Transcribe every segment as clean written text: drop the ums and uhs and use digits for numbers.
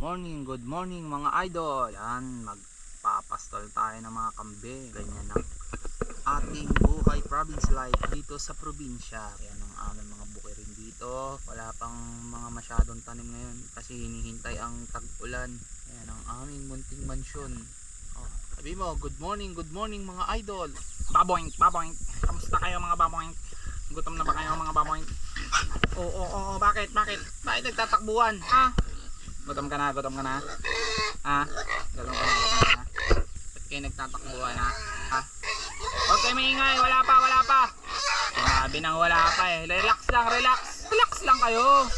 Good morning mga idol. Yan, magpapastol tayo ng mga kambing. Ganyan ang ating buhay province life dito sa probinsya. Yan ang aming mga bukirin dito. Wala pang mga masyadong tanim ngayon kasi hinihintay ang tag-ulan. Yan ang aming munting mansyon. Sabi mo, good morning mga idol. Baboink. Kamusta kayo mga baboink? Gutom na ba kayo mga baboink? Oo, bakit? Bakit nagtatakbuhan? Gutom ka na? Gutom ka na? Ba't kayo nagtatakbuhan Huwag kayo maingay, wala pa. Sinabi nang wala pa eh. Relax lang kayo.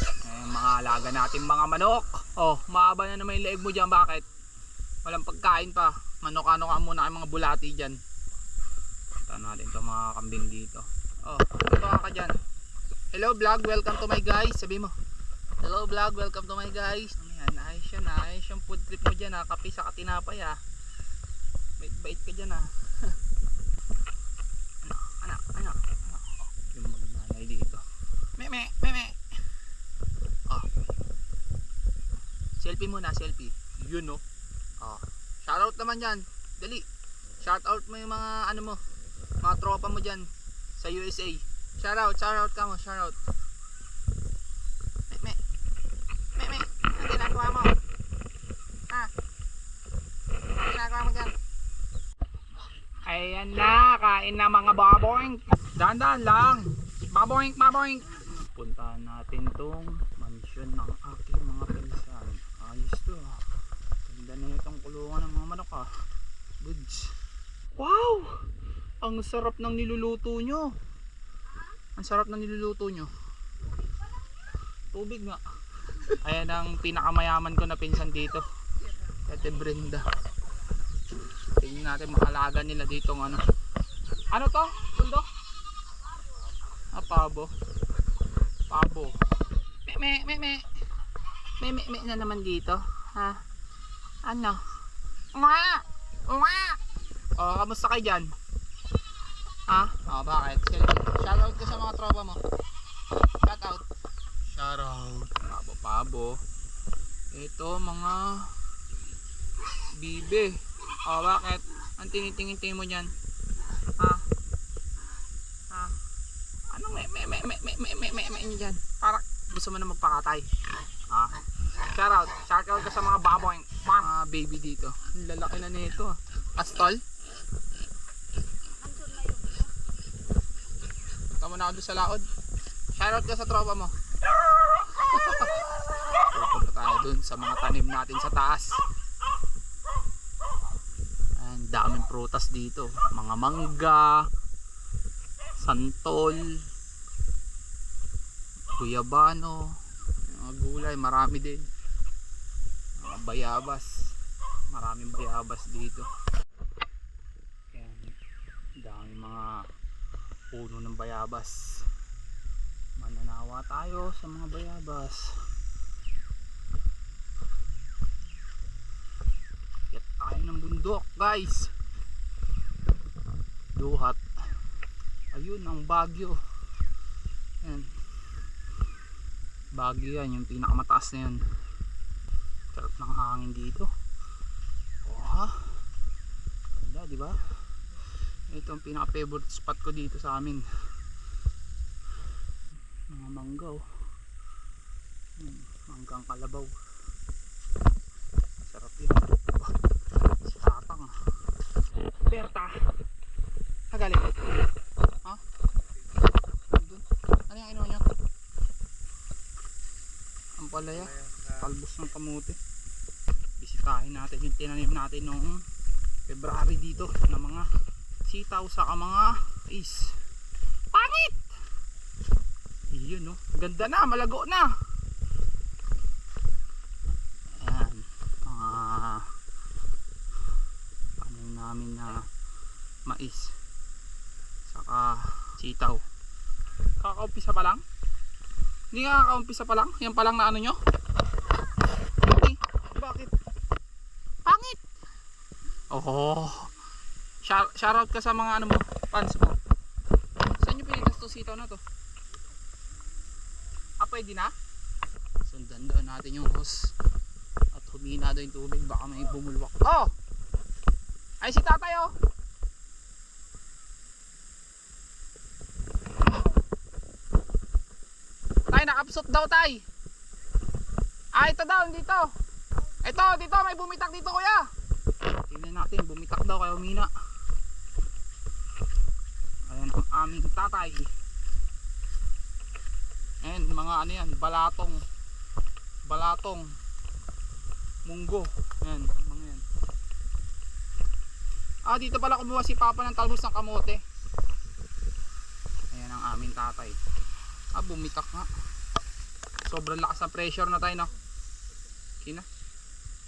Mga alaga natin mga manok. Mahaba na naman yung leeg mo dyan. Bakit? Walang pagkain pa. Manok-ano ka muna kayo mga bulati dyan. Punta natin itong mga kambing dito. Punta ka dyan. Hello vlog, welcome to my guys. Sabi mo, hello vlog, welcome to my guys. Ayos yung food trip mo dyan kape sa katinapay bait ka dyan anak yung magmanay dito. Meme selfie muna, yun shoutout naman yan, dali shoutout mo yung mga mga tropa mo dyan sa USA. Shoutout ka mo, shoutout. Ang ginagawa mo? Ang ginagawa mo dyan? Ayan na, kain na mga baboink. Dahan-dahan lang. Baboink. Puntahan natin tong mansyon ng aking mga pinsan. Ayos to. Ganda na itong kulungan ng mga manok Goods. Wow! Ang sarap ng niluluto nyo. Tubig nga. Ayan ang pinakamayaman ko na pinsan dito, Ate Brenda. Tingnan natin makalaga nila dito ng ano to? Tuldo? Pabo. Me na naman dito. Ano? Kamusta kayo dyan? Bakit? Shoutout ka sa mga tropa mo. Shoutout. Pabo. Ito mga bibe. Bakit? Ang tinitingin mo dyan? Ano me dyan? Parang gusto mo na magpakatay. Shoutout ka sa mga baboy. Mga baby dito. Lalaki na nito. Astol? Punta mo na ako doon sa laod. Shoutout ka sa tropa mo. Pupunta tayo dun sa mga tanim natin sa taas. Ang daming prutas dito, mga mangga, santol, guyabano, mga gulay, marami din. Mga bayabas, maraming bayabas dito. Ayan, daming mga puno ng bayabas. Mananawa tayo sa mga bayabas. Kaya tayo ng bundok guys. Duhat. Ayun ang Baguio. Yan. Baguio yan, yung pinakamataas na yun. Sarap ng hangin dito. Ganda diba? Ito ang pinaka favorite spot ko dito sa amin. Mga manggaw. Manggang kalabaw. Sarap yun. Si Tatang. Berta. Galing. Doon. Ano yung inuha nyo? Ang palaya. Talbos ng kamote. Bisitahin natin yung tinanim natin noong February dito na mga sitaw sa mga is. Pangit! Yun ganda na, malago na. Ayan, mga panin namin na mais saka sitaw. Kakaumpisa pa lang? Hindi nga kakaumpisa pa lang? Yan pa lang na nyo? Bakit? Pangit! Shoutout ka sa mga mo, fans mo. Saan nyo pinitas to sitaw na to? Pwede na? Sundan doon natin yung hose at minado yung tubig, baka may bumulwak. Oh! Ay si tatay oh! Tay, nakapsot daw tay. Ah, ito daw, dito. Ito, dito, may bumitak dito kuya. Tingnan natin, bumitak daw kaya umina. Ayan ang aming tatay. Ayan, mga ano yan, balatong. Balatong. Munggo. Ayan, mga yan. Ah, dito pala kumuha si Papa ng talbos ng kamote. Ayan ang aming tatay. Ah, bumitak nga. Sobrang lakas ng pressure na tayo, no? Kina?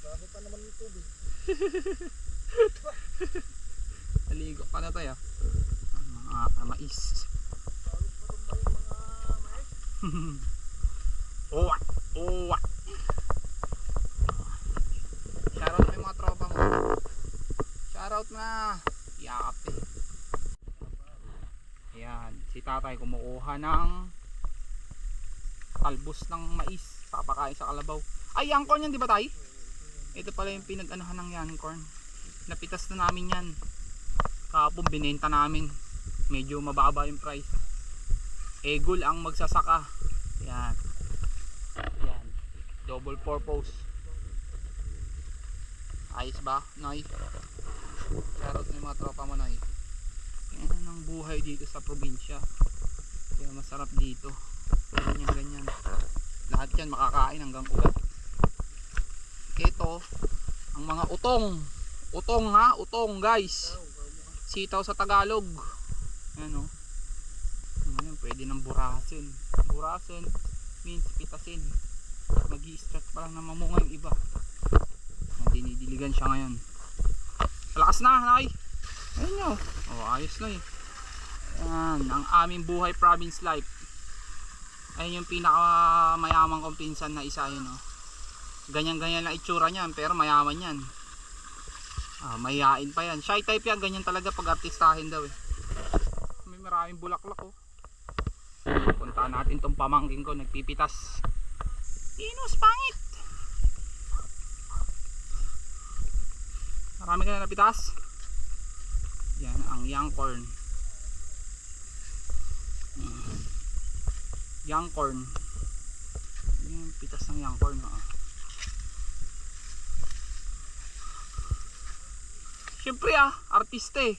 Bago pa naman yung tubig. Naligo pa na tayo. Mga mais. Bago pa tumba yung mga mais. Uwa! Uwa! Shoutout mo yung mga tropa mo. Shoutout na! Yakap eh. Ayan, si tatay kumukuha ng talbos ng mais. Papakain sa kalabaw. Ay, young corn yan, di ba tay? Ito pala yung pinag-anahan ng young corn. Napitas na namin yan. Kahapon binenta namin. Medyo mababa yung price. Egol ang magsasaka. Yan. Yan. Double purpose. Ayos ba, Noy? Shoutout ng mga tropa mo, Noy. Yan ang buhay dito sa probinsya. Kaya masarap dito. Ganyan. Lahat yan makakain hanggang ugat. Ito ang mga utong. Utong ha, utong guys. Sitaw sa Tagalog. Ayan o. Ngayon pwede ng burasin. Burasin means pitasin. Mag-i-stretch pa lang na mamunga yung iba. Dinidiligan siya ngayon. Malakas na, Nay. Ayun nyo. Oh, ayos na eh. Ayan, ang aming buhay province life. Ayun yung pinaka mayamang kong pinsan na isa yun oh. Ganyan-ganyan lang itsura niyan pero mayaman yan. Mayayain pa yan. Shy type yan, ganyan talaga pag artistahin daw eh. May maraming bulaklak oh. Punta natin tong pamangking ko, nagpipitas. Inos, pangit. Marami ka na napitas. Yan ang young corn. Young corn. Yan, pitas ng young corn ha. Siyempre artista eh.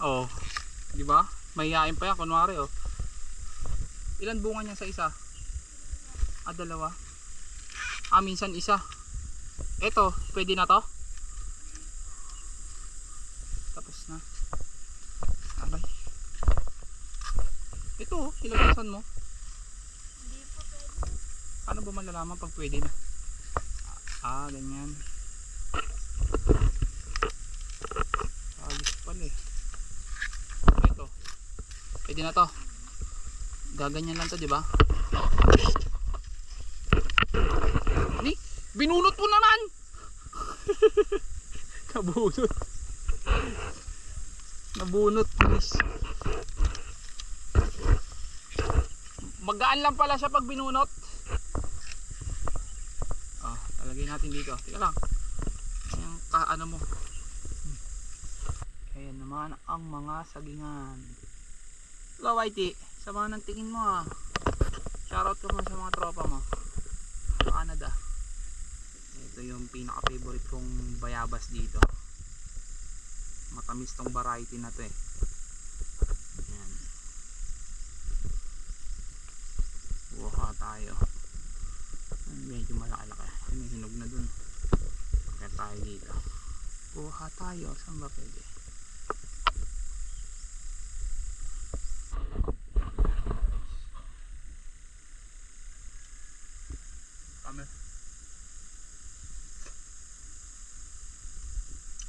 Oh, di ba? Mahihain pa yan kunwari oh. Ilan bunga niya sa isa? Dalawa. Minsan isa. Ito, pwede na to? Tapos na. Abay. Ito, ilagasan mo. Hindi po pwede. Paano ba malalaman pag pwede na? Ganyan. Ayos pala eh. Ito. Pwede na to. Gaganyan lang to, di ba? Ni, binunot mo naman. Nabunot. Nabunot, please. Magaan lang pala siya pag binunot. Talagay natin dito. Tika lang. Ayan, ano mo. Ayan naman ang mga sagingan. Hello, Whitey. Sama ng tingin mo Shoutout ka mo sa mga tropa mo sa Canada. Ito yung pinaka favorite kong bayabas dito. Matamis tong variety na to eh. Ayan. Buha tayo. Medyo malaki. May hinog na dun. Kaya tayo dito. Buha tayo. Saan ba pwede?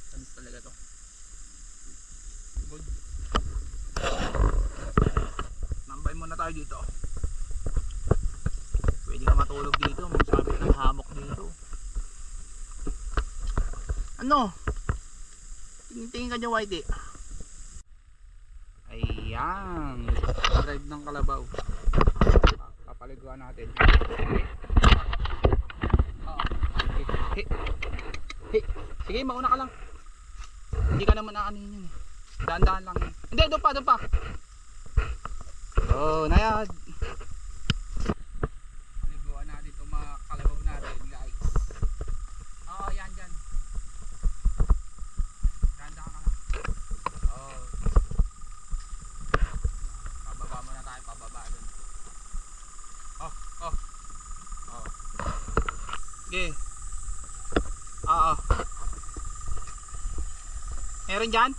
Tamis talaga to. Good. Nambay muna tayo dito. Pwede ka matulog dito. Magsabi ng hamok dito. Ano? Tingin-tingin ka dyan, Whitey. Ayan. Drive ng kalabaw. Papaliguan natin. Okay. Sige, mauna ka lang. Hindi ka naman aanin yun eh. Daan-daan lang yun. Hindi, doon pa, doon pa. Oh, nayad. Paliguan natin itong mga kalabaw natin, guys. Oo, yan dyan. Daan-daan ka lang. Oh. Pababa muna tayo, pababa dun. Oh, oh. Oh. Sige. Oo. Meron dyan?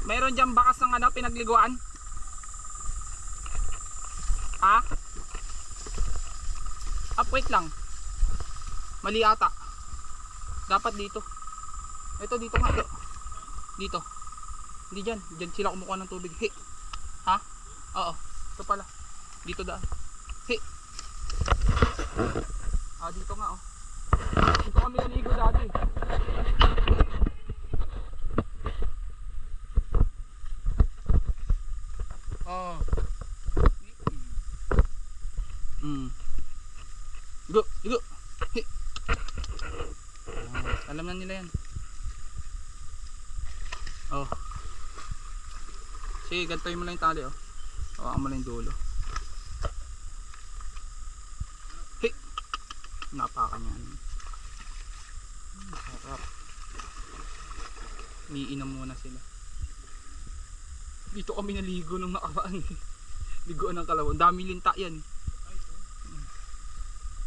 Meron dyan bakas ng ano, pinagliguan? Ha? Wait lang. Mali ata. Dapat dito. Ito dito nga. Dito. Hindi dyan. Dyan sila kumukuha ng tubig. He. Ha? Oo. Ito pala. Dito daan. He. Dito nga oh. Dito kami naligo dati. Oh. Igo, igo. He. Alam na nila yan. Oh. Sige, gantoy mo lang yung tali oh. Hawakan mo lang yung dulo. He. Napakan yan. Sarap. Iinom muna sila. Dito kami naligo nung nakaraan. Liguan ng kalabaw. Ang dami linta yan.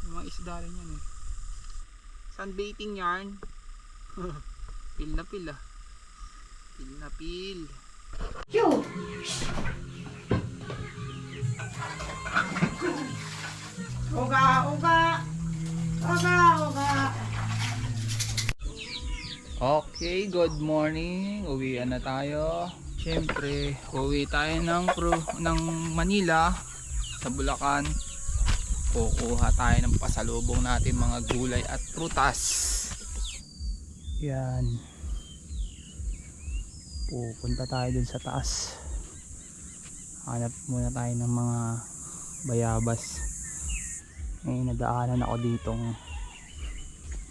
Yung mga isda rin yan eh. Sunbaiting yarn. Pil na pil ah. Pil na pil. Uga, uga. Uga, uga. Okay, good morning. Uwian na tayo. Siyempre, uwi tayo ng Manila sa Bulacan. Kukuha tayo ng pasalubong natin mga gulay at prutas. Yan. Pupunta tayo dun sa taas. Hanap muna tayo ng mga bayabas. Nadaanan ako ditong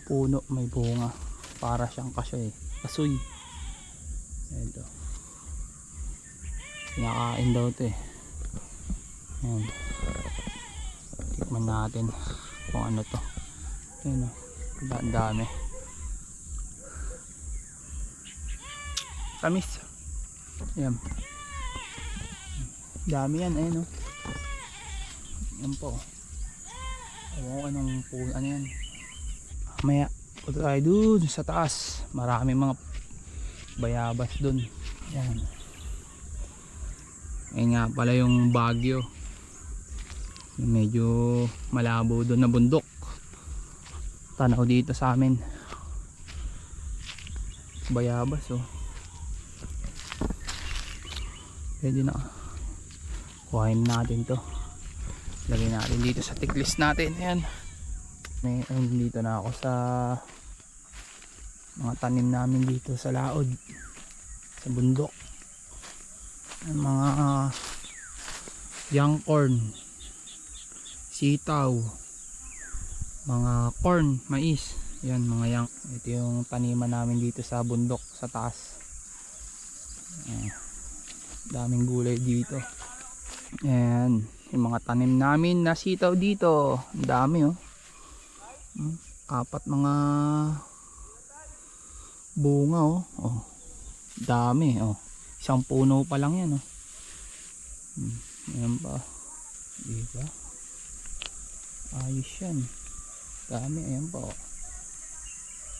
puno may bunga. Para siyang kasoy. Ito. Pinakain daw ito eh. Ayan. Tikman natin kung ano to. Ayan o. Ang dami. Tamis. Ayan. Dami yan. Ayan o. Ayan po. Ewan ko anong puno. Ano yan. Maya. Punta tayo dun sa taas. Marami mga bayabas dun. Ayan. Ayan nga pala yung Baguio. Medyo malabo doon na bundok. Tanaw dito sa amin. Bayabas oh. Pwede na. Kuhain natin to. Lagay natin dito sa ticklist natin. Ayan. Dito na ako sa mga tanim namin dito sa laod. Sa bundok. Mga young corn, sitaw, mga corn, mais. Yan mga young. Ito yung taniman namin dito sa bundok sa taas. Daming gulay dito. Ayan, yung mga tanim namin na sitaw dito. Ang dami oh. 4 mga bunga oh. Oh. Dami oh. Isang puno pa lang yan oh. Ayan pa. Diba? Ayos yan. Dami. Ayan pa oh.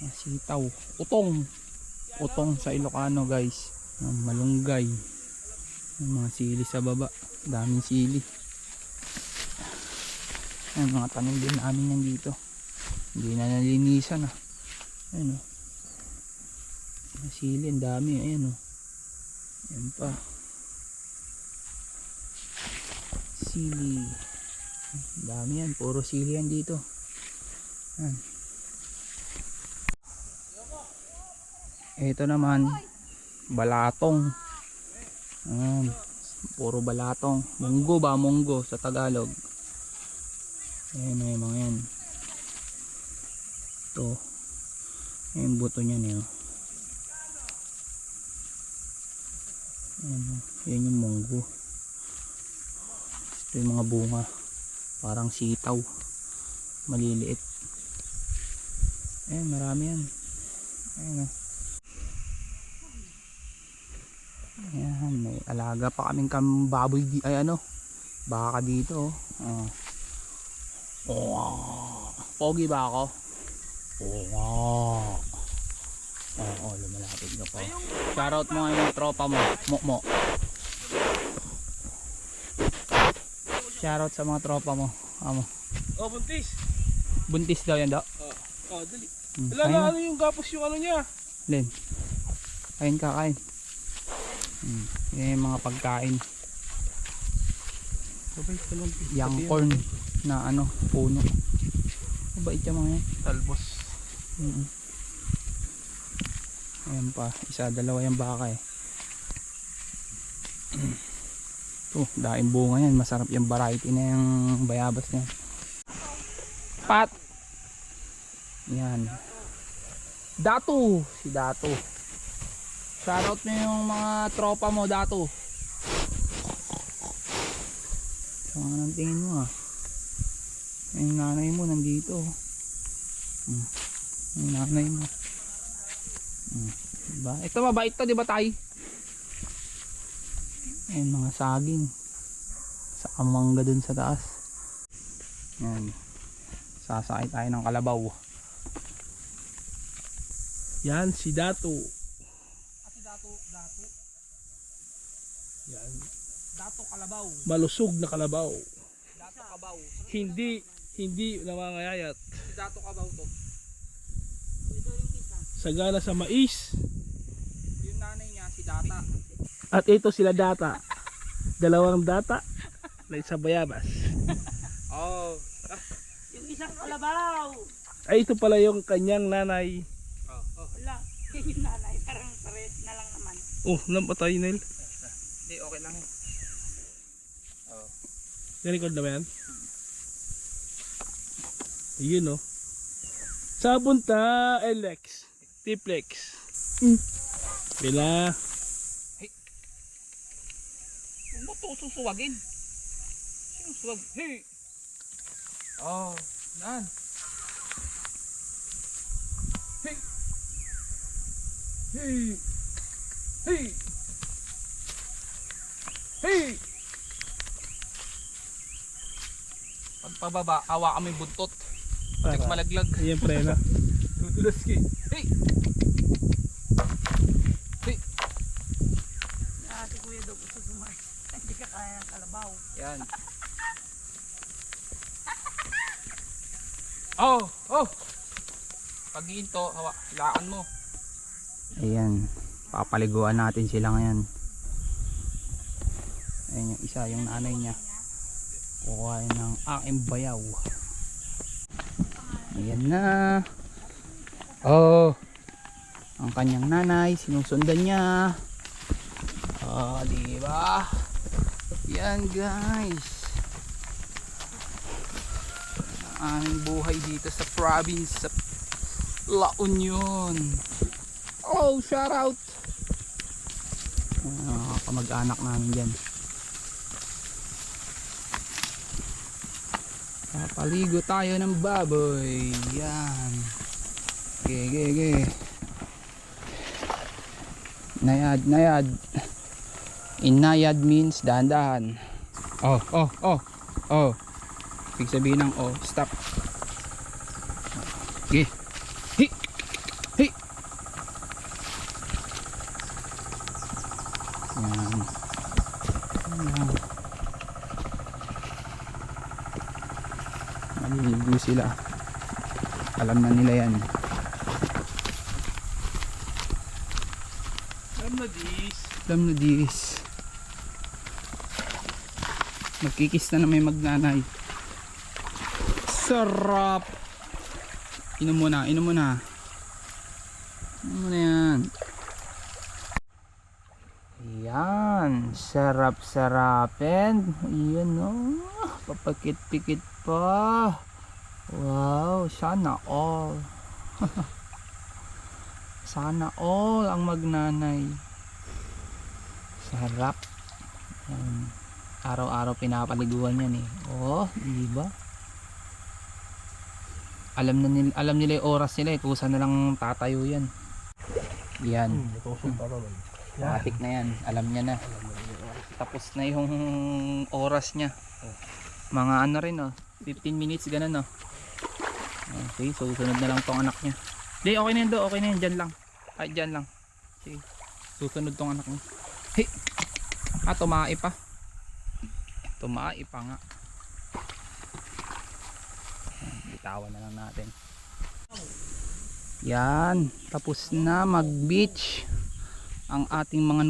Sitaw. Utong. Utong sa Ilocano guys. Malunggay. Mga sili sa baba. Daming sili. Ayan, mga tanim din namin yan dito. Hindi na nalinisan ah. Ayan oh. Mga sili. Ang dami. Ayan oh. Ayan pa. Sili. Dami yan. Puro sili yan dito. Ayan. Ito naman. Balatong. Ayan. Puro balatong. Munggo ba? Munggo sa Tagalog. Ayan may mga yan. Ito. Ayan buto niyan eh. Yan yung munggo. Ito yung mga bunga. Parang sitaw. Maliliit. Ayan, marami yan. Ayan o. Ayan, may alaga pa kaming baboy ay ano, baka dito oh. Oh. Pogi ba ako? Oh. Oo, lumalapit ka pa. Shoutout mo nga yung tropa mo, Mo. Shoutout sa mga tropa mo. Amo. Oh, buntis. Buntis daw yan daw. Oh, dali. Hmm. Wala na ano yung gapos yung ano niya. Len. Kain ka, kain. Yan yung mga pagkain. Young corn na ano, puno. Mabait yung mga yan. Talbos. Ayan pa, isa, dalawa yung baka eh. Daing bunga yan, masarap yung variety na yung bayabas niya. Pat! Yan. Dato! Si Dato. Shoutout mo yung mga tropa mo, Dato. Saan ang tingin mo ah? Yung nanay mo nandito. Yung nanay mo. Diba? Ito mabait to, diba tay? Ayan mga saging. Sa mangga dun sa taas. Ayan. Sasakay tayo ng kalabaw. Yan si Dato. Si Dato. Yan. Dato kalabaw. Malusog na kalabaw. Dato kabaw. Hindi namangayayat. Si Dato kabaw to. Sagana sa mais. Yung nanay niya si Data. At ito sila Data. Dalawang Data. Like sa bayabas. Oh. Yung isang kalabaw. Ay ito pala yung kanyang nanay. Wala. Yung nanay. Parang pares na lang naman. Oh, namatay Nel. Hindi, okay lang yun. Record na ba yan? Yun oh. Sabunta Elex. Tiplex. Bila. Huwag mo ito susuwagin. Sinusuwag. Hey! Oh, nan. Hey! Hey! Hey! Hey! Pagpababa, awa kami buntot. Check malaglag. Ayan prena. Dudulas ki. Hey! Hey! Si Kuya daw gusto sumas. Hindi ka kaya ng kalabaw. Yan. Oh! Oh! Pag-iinto, hilaan mo. Ayan. Papaliguan natin sila ngayon. Ayan yung isa, yung nanay niya. Kukuhain ng aking bayaw. Ayan na. Oh! Ang kanyang nanay, sinusundan niya. Oh, diba? Yan guys. Ang aming buhay dito sa province sa La Union. Oh, shout out. Kamag-anak namin dyan. Papaligo tayo ng baboy. Yan. Ge. Nayad. Inayad means dahan-dahan. Oh. Ibig sabihin ng oh, stop. Ge. Hi. Yan. Maliligo sila. Alam na nila yan. Alam na dis. Magkikis na may magnanay. Sarap. Inom mo na yan. Yan, sarap-sarapin. Yan oh, papakit-pikit pa. Wow, sana all. Sana all ang magnanay. Sarap. Araw-araw pinapaliguan yan eh. Oh, di ba? Alam nila yung oras nila eh, kusa na lang tatayo yan. Yan. Matik na yan, alam niya na. Tapos na yung oras niya. Mga ano rin oh, 15 minutes ganun oh. Okay, susunod na lang tong anak niya. Di, okay na yan do, okay na yan, dyan lang. Ay, dyan lang. Okay. Susunod tong anak niya. Hey! Ah, tumai pa. Tumai pa nga. Bitawan na lang natin. Yan, tapos na mag beach ang ating mga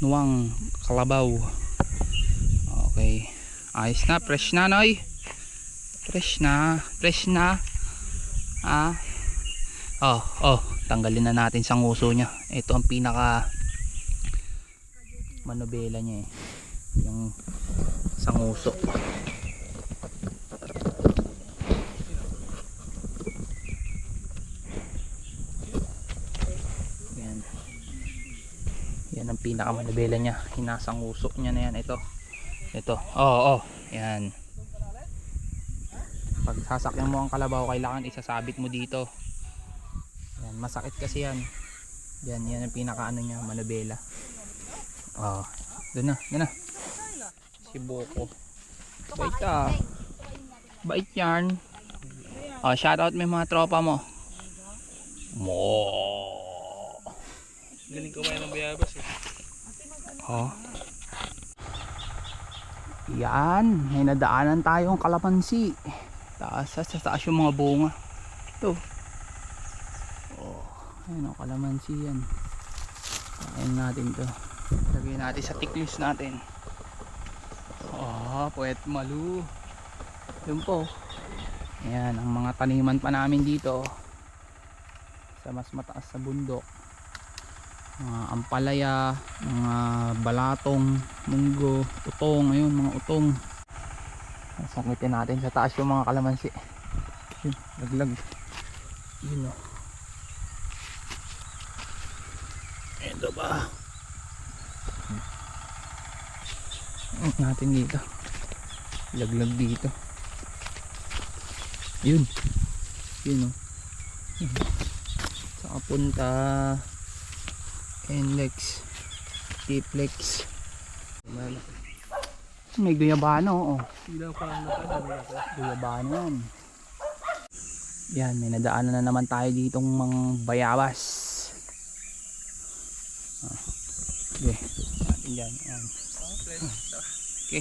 nuwang kalabaw. Okay, ayos na, fresh na noy, fresh na. Tanggalin na natin sa nguso nya. Ito ang pinaka manobela nya eh, yung sa nguso. Yan ang pinakamanabela niya, hinasang usok niya na yan. Ito yan. Pag sasakyan mo ang kalabaw, kailangan isasabit mo dito yan, masakit kasi yan. Yan ang pinaka ano niya, manabela. Doon na si Boko, bait yan. Shoutout mo yung mga tropa mo. Galing kumain ng bayabas eh. Yan, may nadaanan tayong kalamansi. Sa taas yung mga bunga. Ito. Ayun o, kalamansi yan. Kain natin to. Lagyan natin sa tiklis natin. Puwet malu. Yun po. Yan, ang mga taniman pa namin dito. Sa mas mataas sa bundok. Mga ampalaya, mga balatong, munggo, utong, ayun mga utong. Sakitin natin sa taas yung mga kalamansi. Yun, laglag. Yun o. Ito ba? Natin dito. Laglag dito. Yun o. Saka punta Enlex, Tiplex. May guyabano oh. Guyabano yan. Yan, may nadaanan na naman tayo ditong mga bayabas. Okay, natin dyan. Okay,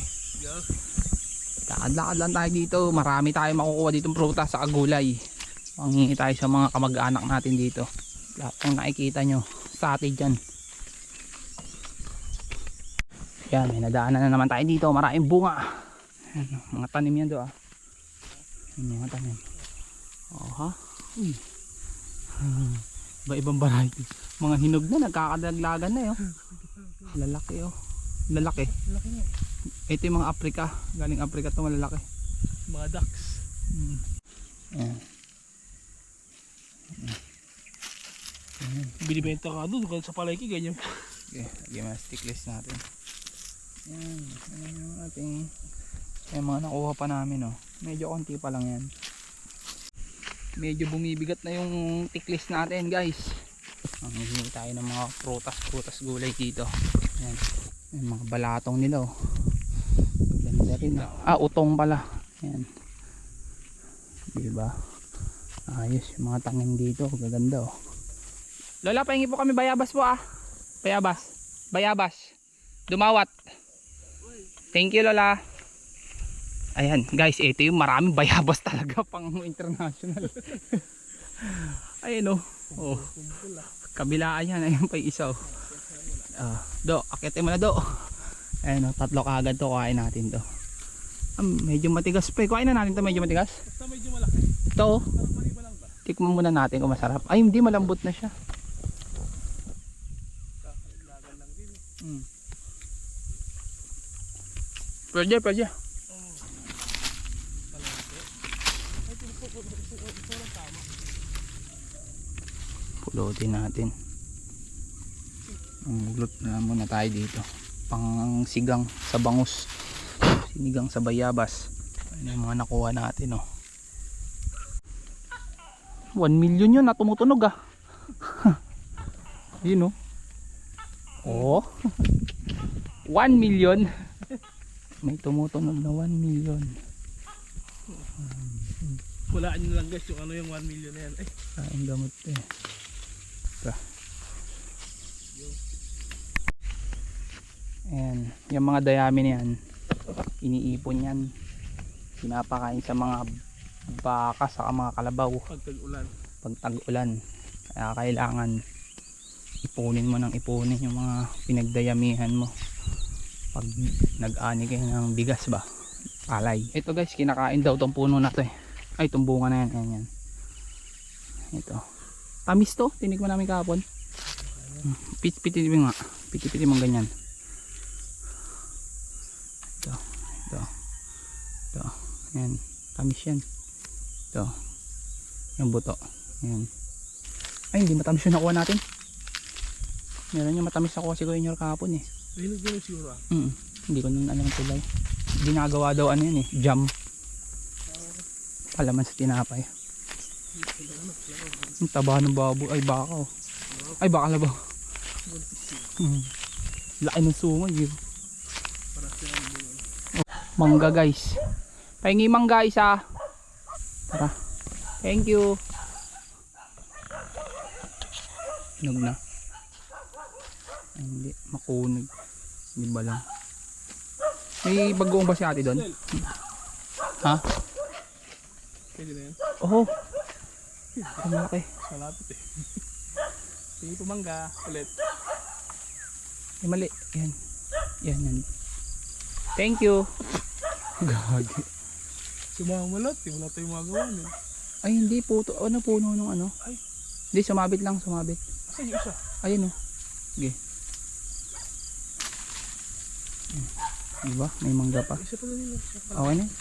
lakad-lakad lang tayo dito. Marami tayo makukuha ditong prutas sa gulay. Manghingi tayo sa mga kamag-anak natin dito. Lahat ng nakikita nyo sa atin dyan. Yan, may nadaanan na naman tayo dito. Maraming bunga. Yan, mga tanim yan doon. Mga tanim. Iba-ibang variety. Mga hinog na, nagkakadaglagan na yun. Lalaki oh. Lalaki. Ito yung mga Africa. Galing Africa ito, malalaki. Mga ducks. Yan. Binibenta ka doon sa palengke ganyan. Okay, lagyan mo na stick list natin. Yan, yung ating mga nakuha pa namin oh. Medyo konti pa lang yan. Medyo bumibigat na yung tick list natin guys. Manghihingi tayo ng mga prutas gulay dito. Yan. Yung mga balatong nila oh. Ganda rin oh. Utong pala. Yan. Diba? Ayos yung mga tangin dito. Gaganda oh. Lola, pahingi po kami bayabas po ah. Bayabas. Dumawat. Thank you Lola. Ayan guys, ito yung maraming bayabas talaga pang international. Ayun oh. Kabilaan yan, ayun pa yung isa oh. Do, akitin mo na do. Ayun oh, 3 kaagad to, kain natin to. Medyo matigas pa eh. Kuhain na natin to, medyo matigas. Basta medyo malaki. Ito oh. Parang maliba lang ba? Tikman muna natin kung masarap. Ay hindi, malambot na siya. Pwede. Pulutin natin. Maglot na muna tayo dito. Pang sigang sa bangus. Sinigang sa bayabas. Ano yung mga nakuha natin, oh. 1 million yun na tumutunog, ah. Yun, oh. Oh. 1 million. May tumutunog na 1 million. Walaan nyo lang guys yung ano yung 1 million na yan. Ay, Ang gamot eh. Ito. Ayan. Yung mga dayami na yan, iniipon yan. Pinapakain sa mga baka sa mga kalabaw pag tag-ulan. pag tag-ulan. Kaya kailangan ipunin mo ng ipunin yung mga pinagdayamihan mo pag nag-ani kayo ng bigas ba, palay. Ito guys, kinakain daw tong puno na to eh. Ay, itong bunga na yan. Ayan, yan. Ito. Tamis to. Tinikman namin kahapon. Piti-piti mo nga. Piti-piti mo ganyan. Ito. Ito. Ito. Ayan. Tamis yan. Ito. Yung buto. Ayan. Ay, hindi matamis yung nakuha natin. Meron yung matamis nakuha si Kuya Nyor kahapon eh. Hinog yun siguro ah. Hindi ko nun alam ang tulay. Ginagawa daw ano yun eh. Jam. Palaman sa tinapay. Ang taba ng babo. Ay baka oh. Ay baka labaw. Laki ng sungay yun. Mangga guys. Pahingi mangga isa. Tara. Thank you. Hinog na. Ay, hindi. Makunog. Hindi ba lang. May bagoong ba si ate doon? Ha? Pwede na yan. Oo. Ang laki. Malapit eh. Sige pumangga ulit. Ay mali. Yan. Yan yan. Thank you. Gagi. Sumamalot. Wala tayong magawa nun. Ay hindi puto. Ano puno nung ano? Ay. Hindi sumabit lang. Sumabit. Asan yung isa? Ayun o. Sige. Diba? May mangga pa. Isa pa lang yun. Okay na yan.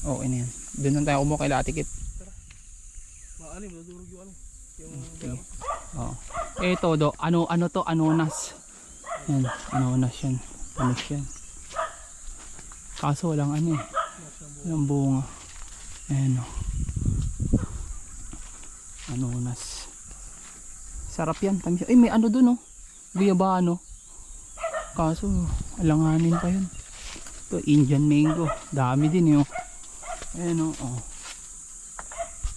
Okay na yan. Doon lang tayo kumuha kay Ate Kit. Maano yung madudurog yung ano. Yung Sige. Oo. Ito do. Ano to? Anonas. Yan. Anonas yan. Tamis yan. Kaso walang ano eh. Walang bunga. Ayan o. Anonas. Sarap yan. Tamis. Ay may ano dun o. Guyabano. Kaso alanganin pa yun. Ito Indian mango. Dami din yun. Ayan o. Oh.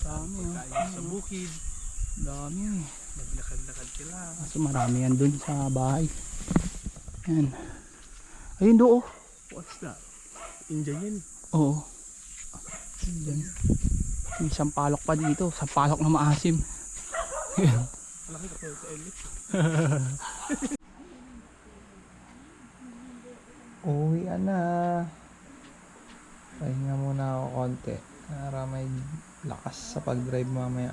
Dami o. kain sa bukid. Dami eh. Maglakad-lakad ka lang. Kaso marami yan dun sa bahay. Ayan. Ayun do oh. What's that? Indian yan. Oo. Ayan. May isang palok pa dito. Sa palok na maasim. Ayan. Malaki ka pa sa elit. Uwi na. Pahinga muna ako konti para may lakas sa pag-drive mamaya.